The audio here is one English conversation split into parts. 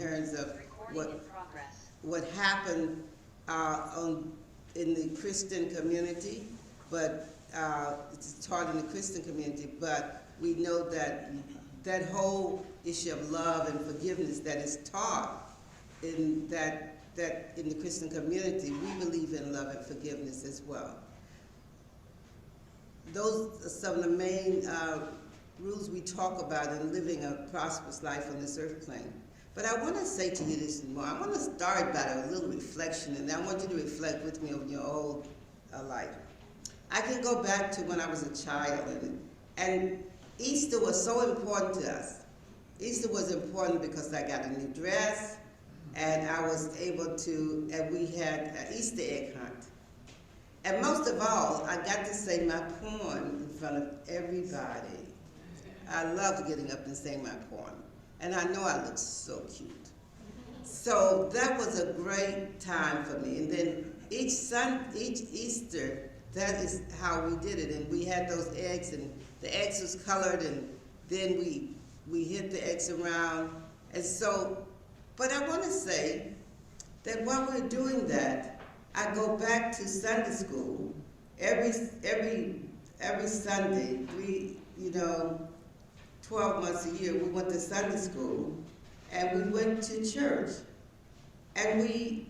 terms of what happened in the Christian community, but it's taught in the Christian community, but we know that that whole issue of love and forgiveness that is taught in that in the Christian community, we believe in love and forgiveness as well. Those are some of the main rules we talk about in living a prosperous life on this earth plane. But I want to say to you this more. I want to start by a little reflection, and I want you to reflect with me on your old life. I can go back to when I was a child, and Easter was so important to us. Easter was important because I got a new dress, and I was able to, and we had an Easter egg hunt. And most of all, I got to say my poem in front of everybody. I loved getting up and saying my poem. And I know I looked so cute. So that was a great time for me. And then each Easter, that is how we did it. And we had those eggs, and the eggs was colored, and then we hit the eggs around. And so, but I want to say that while we're doing that, I go back to Sunday school. Every Sunday, 12 months a year, we went to Sunday school, and we went to church. And we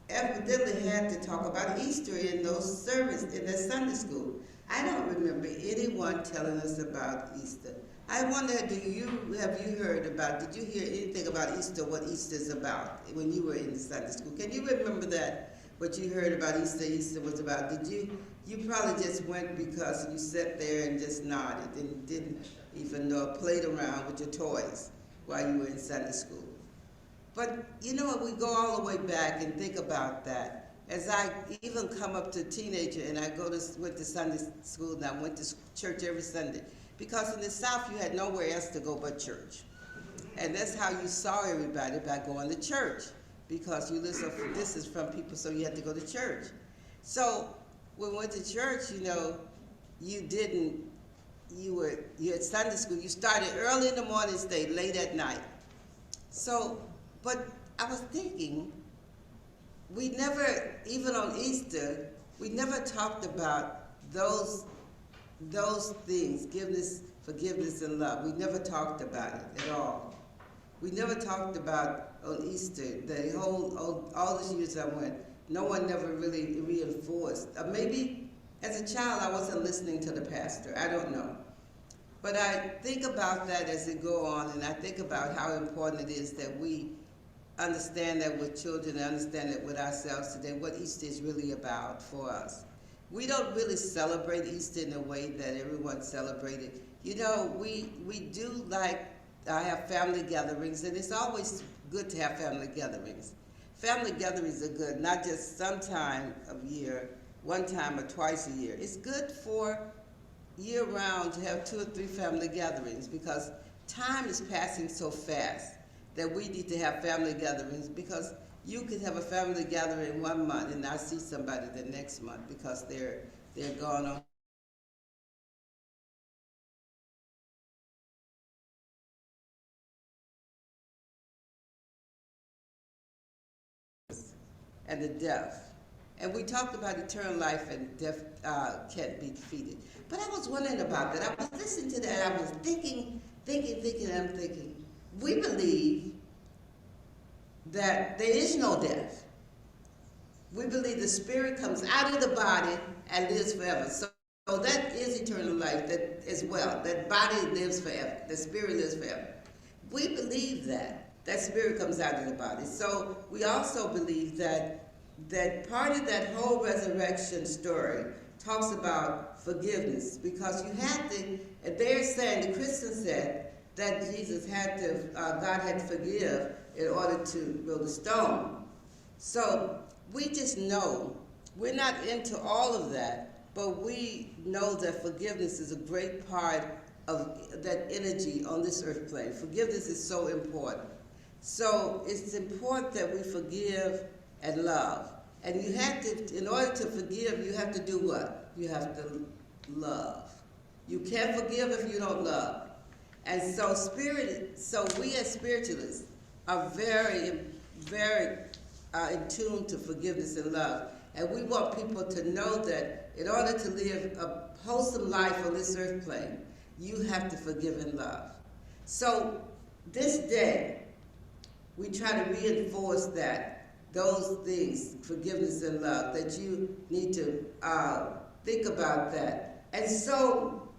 evidently had to talk about Easter in those services, in that Sunday school. I don't remember anyone telling us about Easter. I wonder, have you heard about, did you hear anything about Easter, what Easter's about when you were in Sunday school? Can you remember that, what you heard about Easter was about? Did you probably just went because you sat there and just nodded and didn't even know, played around with your toys while you were in Sunday school. But you know what, we go all the way back and think about that. As I even come up to a teenager, and I went to Sunday school, and I went to church every Sunday. Because in the South, you had nowhere else to go but church. And that's how you saw everybody, by going to church. Because you live so far distance from people, so you had to go to church. So when we went to church, you had Sunday school. You started early in the morning, stayed late at night. So, but I was thinking, we never, even on Easter, we never talked about those things, forgiveness, and love. We never talked about it at all. We never talked about on Easter, all those years I went, no one never really reinforced. Maybe as a child I wasn't listening to the pastor, I don't know. But I think about that as it go on, and I think about how important it is that we understand that with children and understand it with ourselves today, what Easter is really about for us. We don't really celebrate Easter in the way that everyone celebrated. We do have family gatherings, and it's always good to have family gatherings. Family gatherings are good, not just sometime of year, one time or twice a year. It's good for year-round to have 2 or 3 family gatherings, because time is passing so fast that we need to have family gatherings, because you could have a family gathering 1 month and not see somebody the next month because they're gone on. And the death. And we talked about eternal life, and death can't be defeated. But I was wondering about that. I was listening to that, I was thinking, and I'm thinking, we believe that there is no death. We believe the spirit comes out of the body and lives forever. So that is eternal life that as well. That body lives forever. The spirit lives forever. We believe that spirit comes out of the body. So we also believe that part of that whole resurrection story talks about forgiveness, because you had to, and they're saying, the Christians said that Jesus had to, God had to forgive in order to roll the stone. So we just know, we're not into all of that, but we know that forgiveness is a great part of that energy on this earth plane. Forgiveness is so important. So it's important that we forgive and love. And you have to, in order to forgive, you have to do what? You have to love. You can't forgive if you don't love. And so we as spiritualists, are very, very in tune to forgiveness and love. And we want people to know that in order to live a wholesome life on this earth plane, you have to forgive and love. So this day, we try to reinforce that, those things, forgiveness and love, that you need to think about that. And so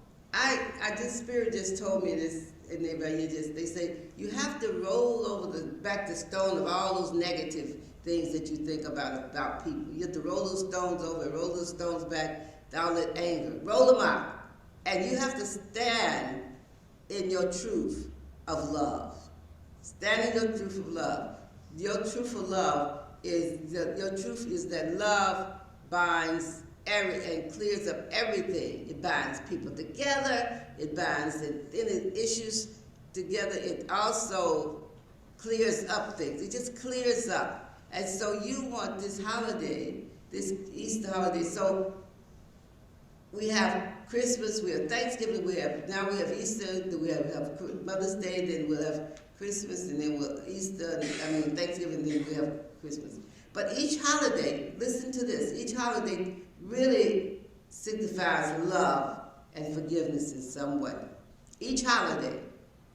this spirit just told me this, and they say, you have to roll over back the stone of all those negative things that you think about people. You have to roll those stones over, roll those stones back, all that anger. Roll them out. And you have to stand in your truth of love. Stand in your truth of love. Your truth of love is that love binds and clears up everything. It binds people together. It binds any issues together. It also clears up things. It just clears up. And so you want this holiday, this Easter holiday. So we have Christmas, we have Thanksgiving, now we have Easter, we have Mother's Day, then we'll have Christmas, and then we'll Thanksgiving, then we have Christmas. But each holiday, listen to this, each holiday really signifies love and forgiveness in some way. Each holiday,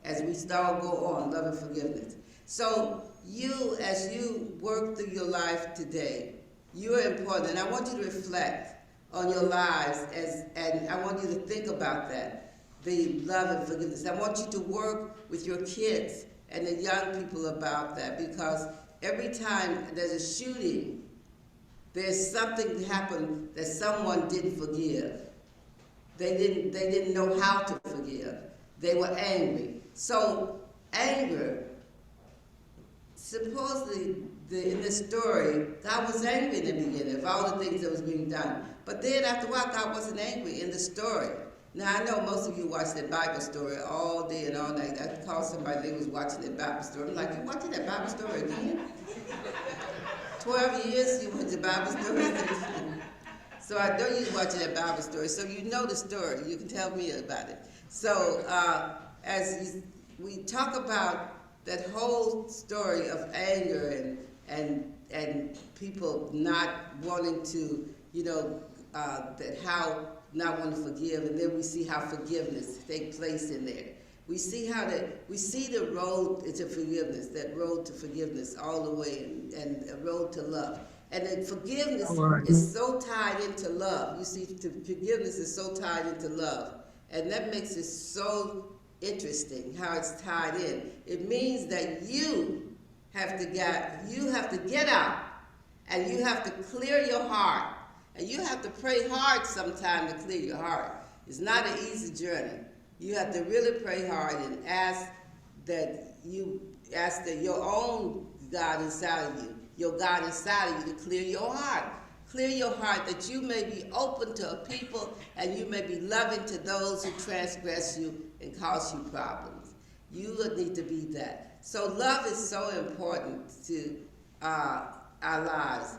as we start go on, love and forgiveness. So you, as you work through your life today, you are important, and I want you to reflect on your lives, and I want you to think about that, the love and forgiveness. I want you to work with your kids and the young people about that, because every time there's a shooting, there's something that happened that someone didn't forgive. They didn't know how to forgive. They were angry. So anger, supposedly in this story, God was angry in the beginning of all the things that was being done. But then after a while, God wasn't angry in the story. Now, I know most of you watch that Bible story all day and all night. I called somebody, they was watching that Bible story. I'm like, you watching that Bible story again? 12 years you watch the Bible story? So I know you watching that Bible story, so you know the story. You can tell me about it. So we talk about that whole story of anger and people not wanting to, not wanting to forgive, and then we see how forgiveness takes place in there. We see the road to forgiveness, that road to forgiveness all the way, and a road to love. And then forgiveness is so tied into love. You see, forgiveness is so tied into love. And that makes it so interesting how it's tied in. It means that you have to get out, and you have to clear your heart. And you have to pray hard sometime to clear your heart. It's not an easy journey. You have to really pray hard and ask that your own God inside of you, your God inside of you, to clear your heart. Clear your heart that you may be open to people, and you may be loving to those who transgress you and cause you problems. You need to be that. So love is so important to our lives.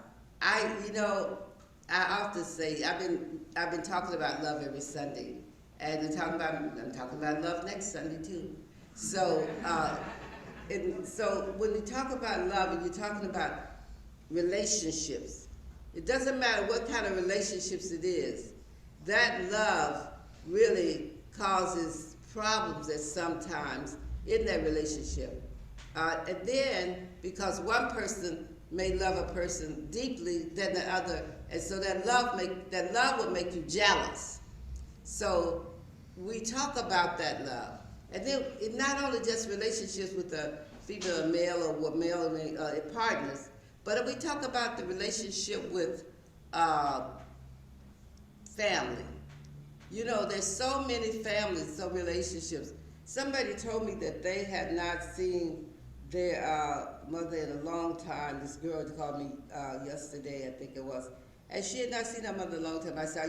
I often say, I've been talking about love every Sunday, and I'm talking about love next Sunday too. So, so when you talk about love, and you're talking about relationships, it doesn't matter what kind of relationships it is. That love really causes problems at sometimes in that relationship, and then because one person may love a person deeply than the other, and so that love will make you jealous. So we talk about that love, and then it not only just relationships with a female or male, or male and partners, but if we talk about the relationship with family. There's so many families, so relationships. Somebody told me that they had not seen their mother in a long time. This girl called me yesterday, I think it was, and she had not seen her mother in a long time. I said,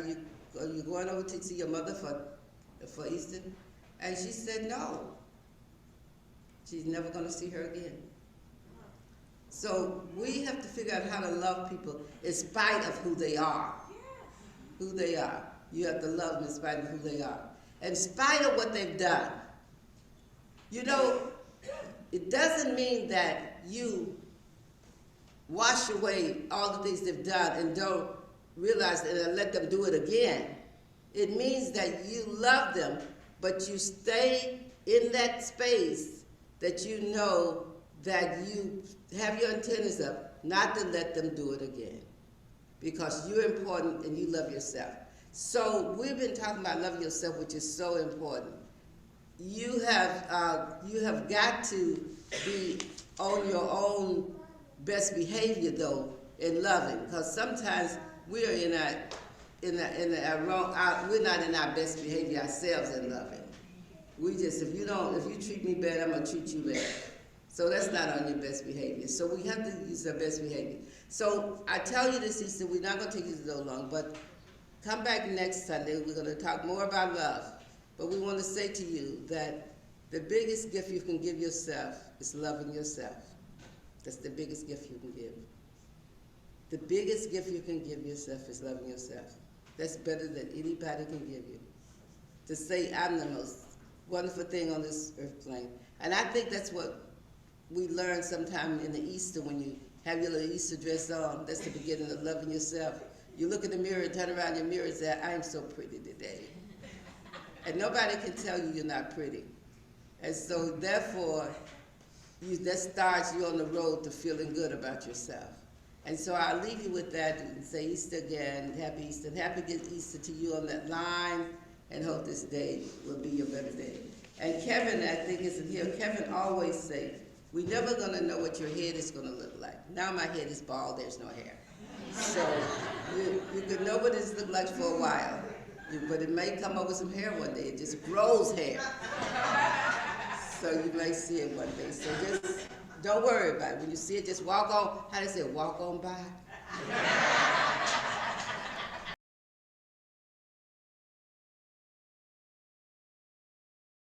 are you going over to see your mother for Easter? And she said, no. She's never going to see her again. So we have to figure out how to love people in spite of who they are. Who they are. You have to love them in spite of who they are. In spite of what they've done. It doesn't mean that you wash away all the things they've done and don't realize it and let them do it again. It means that you love them, but you stay in that space that you know that you have your antennas up, not to let them do it again. Because you're important and you love yourself. So we've been talking about loving yourself, which is so important. You have got to be on your own best behavior though in loving, because sometimes we are we're not in our best behavior ourselves in loving. We just, if you treat me bad, I'm gonna treat you bad. So that's not on your best behavior. So we have to use our best behavior. So I tell you this Easter, we're not gonna take you so long, but come back next Sunday. We're gonna talk more about love. But we want to say to you that the biggest gift you can give yourself is loving yourself. That's the biggest gift you can give. The biggest gift you can give yourself is loving yourself. That's better than anybody can give you. To say, I'm the most wonderful thing on this earth plane. And I think that's what we learn sometime in the Easter when you have your little Easter dress on. That's the beginning of loving yourself. You look in the mirror, turn around your mirror and say, I am so pretty today. And nobody can tell you you're not pretty. And so therefore, that starts you on the road to feeling good about yourself. And so I'll leave you with that and say Easter again, happy Easter. And happy Easter to you on that line, and hope this day will be your better day. And Kevin, I think, isn't here. Kevin always say, we're never gonna know what your head is gonna look like. Now my head is bald, there's no hair. So you could know what it's looked like for a while, but it may come up with some hair one day. It just grows hair. So you may see it one day. So just don't worry about it. When you see it, just walk on, how do they say, walk on by?